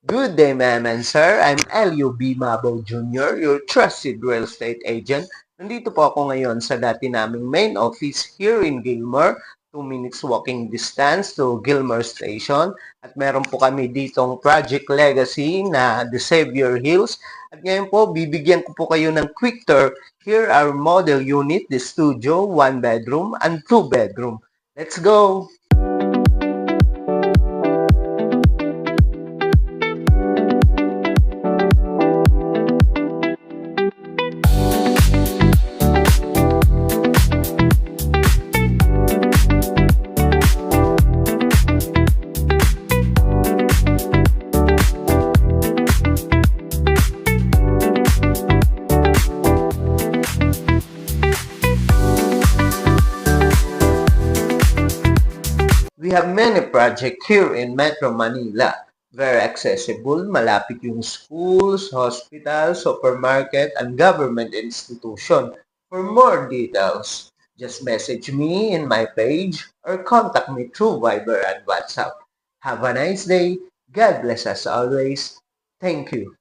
Good day, ma'am and sir. I'm L.U.B. Mabaw Jr., your trusted real estate agent. Nandito po ako ngayon sa dati naming main office here in Gilmer, 2 minutes walking distance to Gilmer Station. At meron po kami ditong Project Legacy na The Savior Hills. At ngayon po, bibigyan ko po kayo ng quick tour. Here our model unit, the studio, 1 bedroom and 2 bedroom. Let's go! We have many projects here in Metro Manila. Very accessible, malapit yung schools, hospitals, supermarket, and government institution. For more details, just message me in my page or contact me through Viber and WhatsApp. Have a nice day. God bless us always. Thank you.